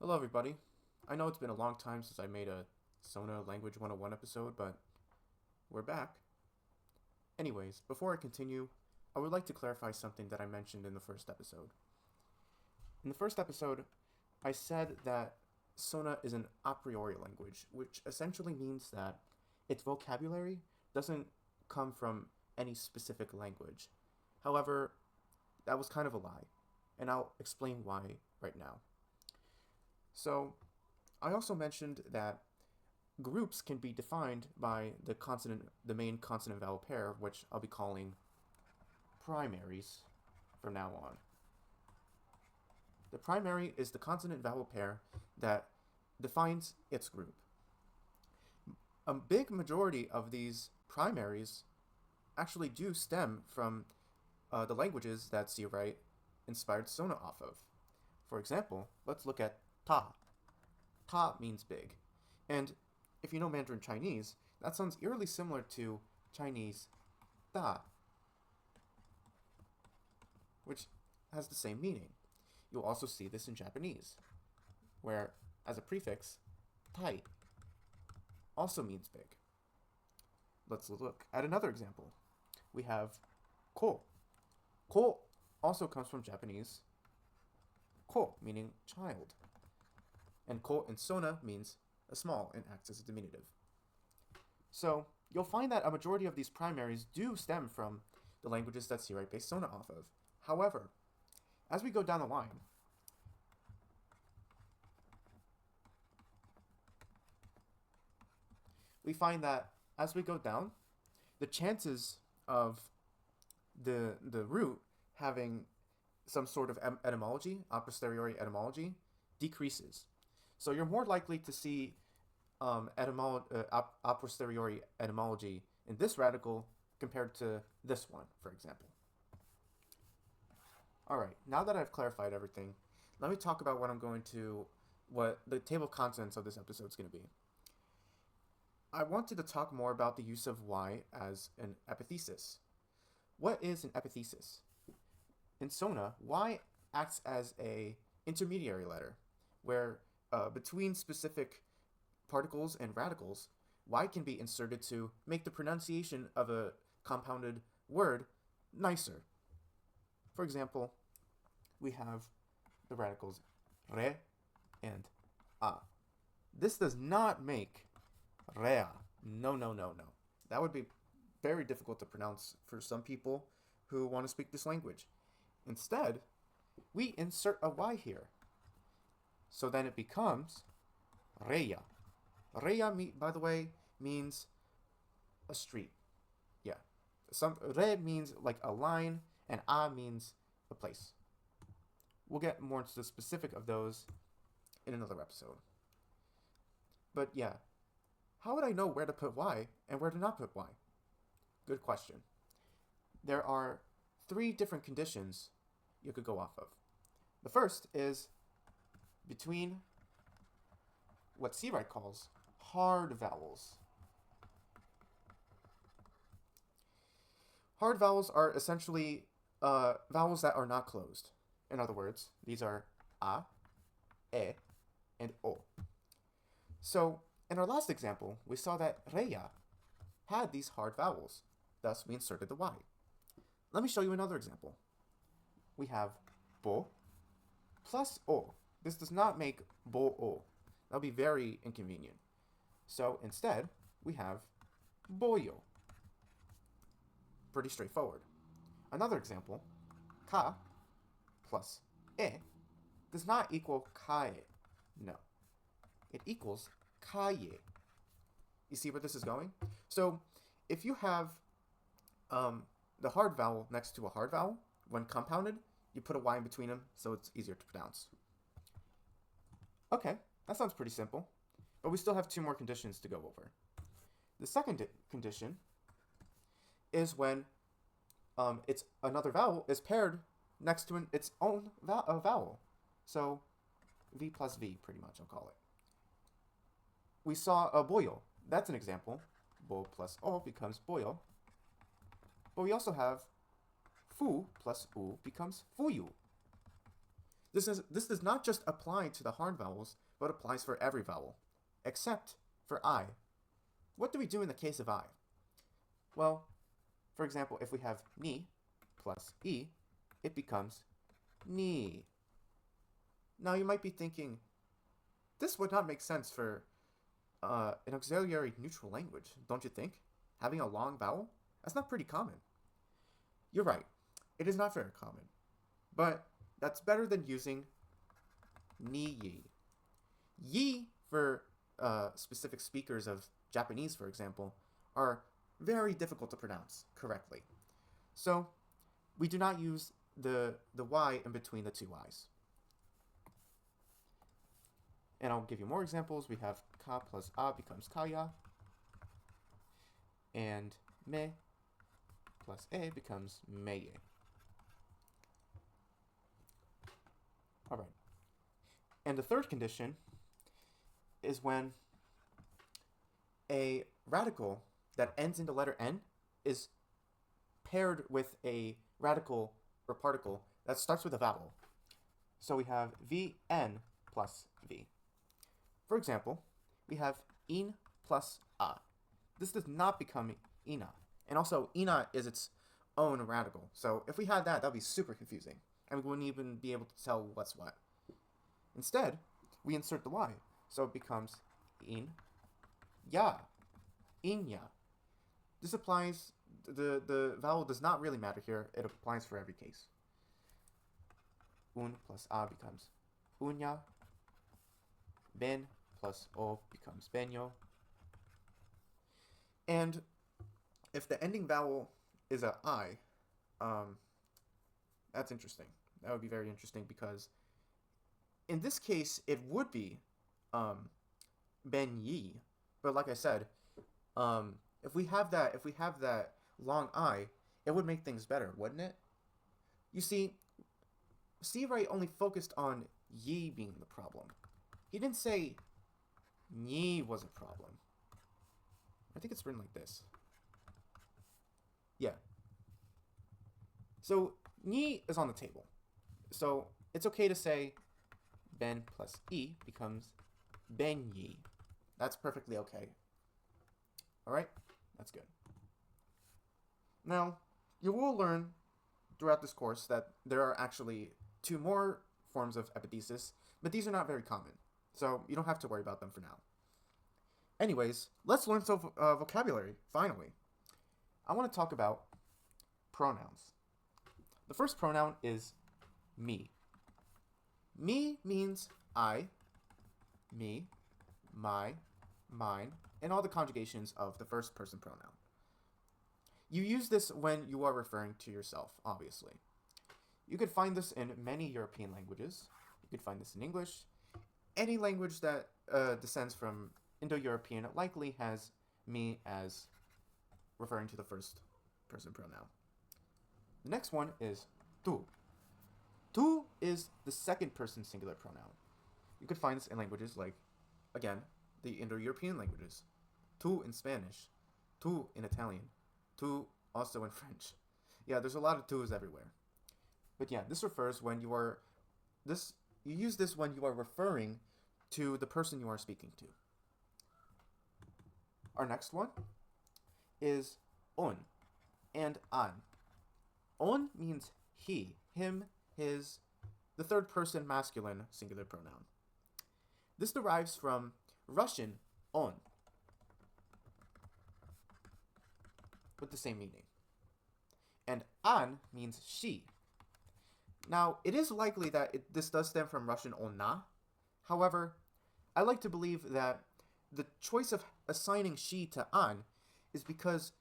Hello, everybody. I know it's been a long time since I made a Sona Language 101 episode, but we're back. Anyways, before I continue, I would like to clarify something that I mentioned in the first episode. In the first episode, I said that Sona is an a priori language, which essentially means that its vocabulary doesn't come from any specific language. However, that was kind of a lie, and I'll explain why right now. So, I also mentioned that groups can be defined by the main consonant vowel pair, which I'll be calling primaries from now on. The primary is the consonant vowel pair that defines its group. A big majority of these primaries actually do stem from the languages that C-Write inspired Sona off of. For example, let's look at ta. Ta means big. And if you know Mandarin Chinese, that sounds eerily similar to Chinese da, which has the same meaning. You'll also see this in Japanese, where as a prefix, tai also means big. Let's look at another example. We have ko. Ko also comes from Japanese ko, meaning child. And ko in Sona means a small and acts as a diminutive. So you'll find that a majority of these primaries do stem from the languages that C-Write based Sona off of. However, as we go down the line, we find that as we go down, the chances of the root having some sort of etymology, a posteriori etymology, decreases. So you're more likely to see a posteriori etymology in this radical compared to this one, for example. All right, now that I've clarified everything, let me talk about what the table of contents of this episode is going to be. I wanted to talk more about the use of y as an epithesis. What is an epithesis? In Sona, y acts as a intermediary letter, where between specific particles and radicals, y can be inserted to make the pronunciation of a compounded word nicer. For example, we have the radicals re and a. This does not make rea. No, no, no, no. That would be very difficult to pronounce for some people who want to speak this language. Instead, we insert a y here. So then it becomes reya. Reya, by the way, means a street. Yeah. Re means like a line, and a means a place. We'll get more into the specific of those in another episode. But yeah, how would I know where to put y and where to not put y? Good question. There are 3 different conditions you could go off of. The first is between what C-Write calls hard vowels. Hard vowels are essentially vowels that are not closed. In other words, these are a, e, and o. So, in our last example, we saw that reya had these hard vowels. Thus, we inserted the y. Let me show you another example. We have bo plus o. This does not make bo-o. That would be very inconvenient. So instead, we have boyo. Pretty straightforward. Another example, ka plus e does not equal kae. No. It equals kaye. You see where this is going? So if you have the hard vowel next to a hard vowel, when compounded, you put a y in between them so it's easier to pronounce. Okay, that sounds pretty simple, but we still have 2 more conditions to go over. The second condition is when it's another vowel is paired next to its own vowel. So v plus v, pretty much, I'll call it. We saw a boyo. That's an example. Bo plus o becomes boyo. But we also have fu plus u becomes fuyu. This does not just apply to the hard vowels, but applies for every vowel, except for I. What do we do in the case of I? Well, for example, if we have ni plus e, it becomes ni. Now you might be thinking, this would not make sense for an auxiliary neutral language, don't you think? Having a long vowel? That's not pretty common. You're right, it is not very common, but that's better than using ni yi. Yi, for specific speakers of Japanese, for example, are very difficult to pronounce correctly. So we do not use the Y in between the two I's. And I'll give you more examples. We have ka plus a becomes kaya, and me plus a becomes meye. All right. And the third condition is when a radical that ends in the letter N is paired with a radical or particle that starts with a vowel. So we have Vn plus V. For example, we have in plus a. This does not become ina. And also, ina is its own radical. So if we had that, that would be super confusing. And we wouldn't even be able to tell what's what. Instead, we insert the Y. So it becomes in ya. Inya. This applies, the vowel does not really matter here. It applies for every case. Un plus a becomes unya. Ben plus o becomes benyo. And if the ending vowel is a I, that's interesting. That would be very interesting because in this case, it would be ben yi. But like I said, if we have that long I, it would make things better, wouldn't it? You see, C-Wright only focused on yi being the problem. He didn't say ni was a problem. I think it's written like this. Yeah. So ni is on the table. So it's okay to say ben plus e becomes ben yi. That's perfectly okay. Alright? That's good. Now, you will learn throughout this course that there are actually 2 more forms of epithesis, but these are not very common. So you don't have to worry about them for now. Anyways, let's learn some vocabulary, finally. I want to talk about pronouns. The first pronoun is me. Me means I, me, my, mine, and all the conjugations of the first person pronoun. You use this when you are referring to yourself, obviously. You could find this in many European languages. You could find this in English. Any language that descends from Indo-European likely has me as referring to the first person pronoun. The next one is tu. Tu is the second person singular pronoun. You could find this in languages like, again, the Indo-European languages. Tu in Spanish, tu in Italian, tu also in French. Yeah, there's a lot of tu's everywhere. But yeah, this refers when you are you use this when you are referring to the person you are speaking to. Our next one is on and an. On means he, him, his, the third person masculine singular pronoun. This derives from Russian on, with the same meaning. And an means she. Now, it is likely that this does stem from Russian ona. However, I like to believe that the choice of assigning she to an is because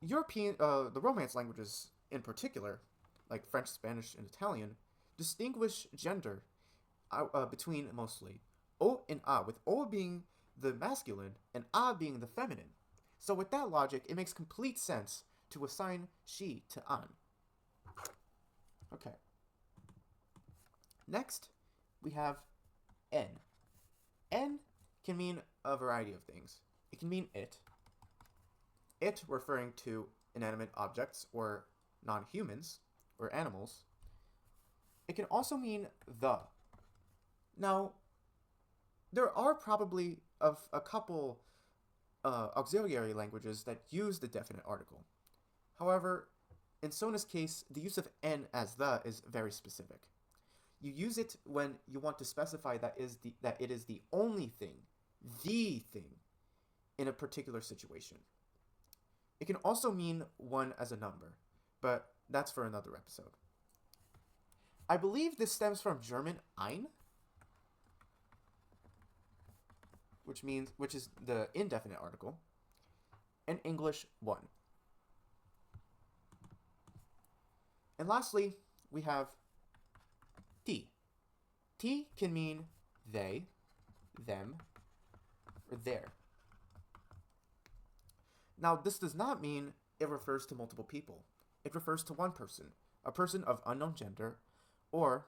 the Romance languages in particular, like French, Spanish, and Italian, distinguish gender between mostly o and a, with o being the masculine and a being the feminine. So with that logic, it makes complete sense to assign she to an. Okay. Next, we have n. N can mean a variety of things. It can mean it. It referring to inanimate objects or non-humans or animals. It can also mean the. Now, there are probably a couple auxiliary languages that use the definite article. However, in Sona's case, the use of n as the is very specific. You use it when you want to specify that it is the only thing, the thing, in a particular situation. It can also mean one as a number, but that's for another episode. I believe this stems from German ein, which is the indefinite article, and English one. And lastly, we have t. T can mean they, them, or their. Now, this does not mean it refers to multiple people. It refers to one person, a person of unknown gender, or,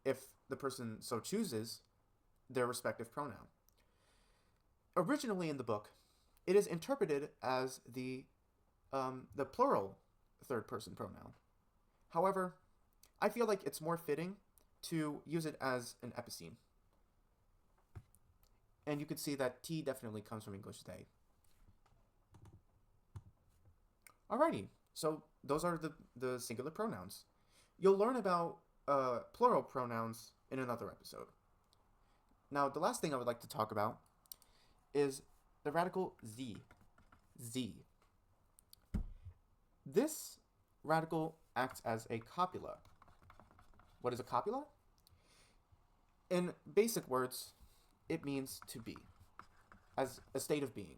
if the person so chooses, their respective pronoun. Originally in the book, it is interpreted as the plural third-person pronoun. However, I feel like it's more fitting to use it as an epicene. And you can see that T definitely comes from English they. Alrighty, so those are the singular pronouns. You'll learn about plural pronouns in another episode. Now, the last thing I would like to talk about is the radical z. Z. This radical acts as a copula. What is a copula? In basic words, it means to be, as a state of being.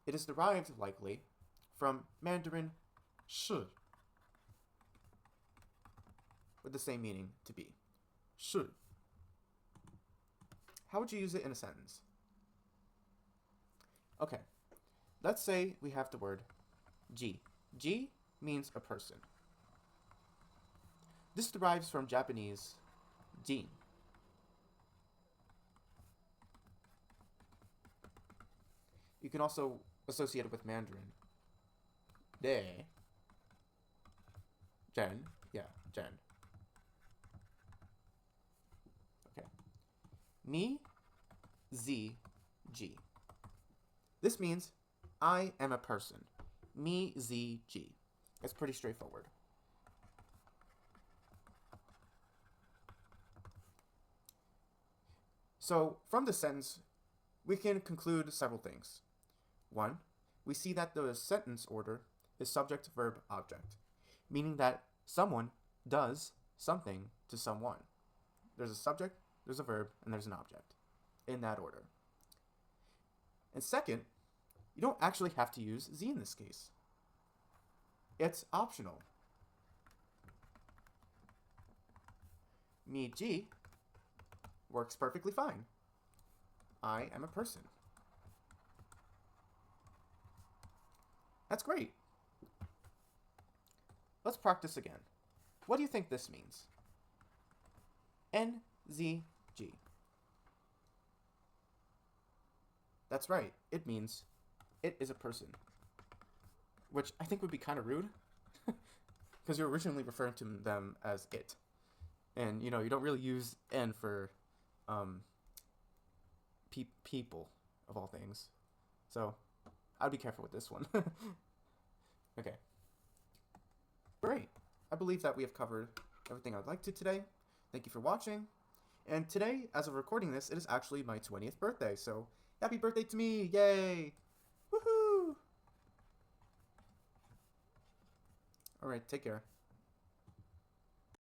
It is derived, likely, from Mandarin shi, with the same meaning, to be. Shi. How would you use it in a sentence? Okay, let's say we have the word ji. Ji means a person. This derives from Japanese jin. You can also associate it with Mandarin. De. Jen. Yeah, Jen. Okay. Mi, zi, ji. This means I am a person. Mi, zi, ji. It's pretty straightforward. So, from this sentence, we can conclude several things. 1. We see that the sentence order is subject, verb, object, meaning that someone does something to someone. There's a subject, there's a verb, and there's an object, in that order. And second, you don't actually have to use Z in this case. It's optional. Mi ji works perfectly fine. I am a person. That's great. Let's practice again. What do you think this means? NZG. That's right. It means it is a person. Which I think would be kind of rude. Because you're originally referring to them as it. And, you don't really use N for people, of all things. So, I'd be careful with this one. Okay. Great. I believe that we have covered everything I'd like to today. Thank you for watching. And today, as of recording this, it is actually my 20th birthday. So, happy birthday to me. Yay. Woohoo. All right. Take care.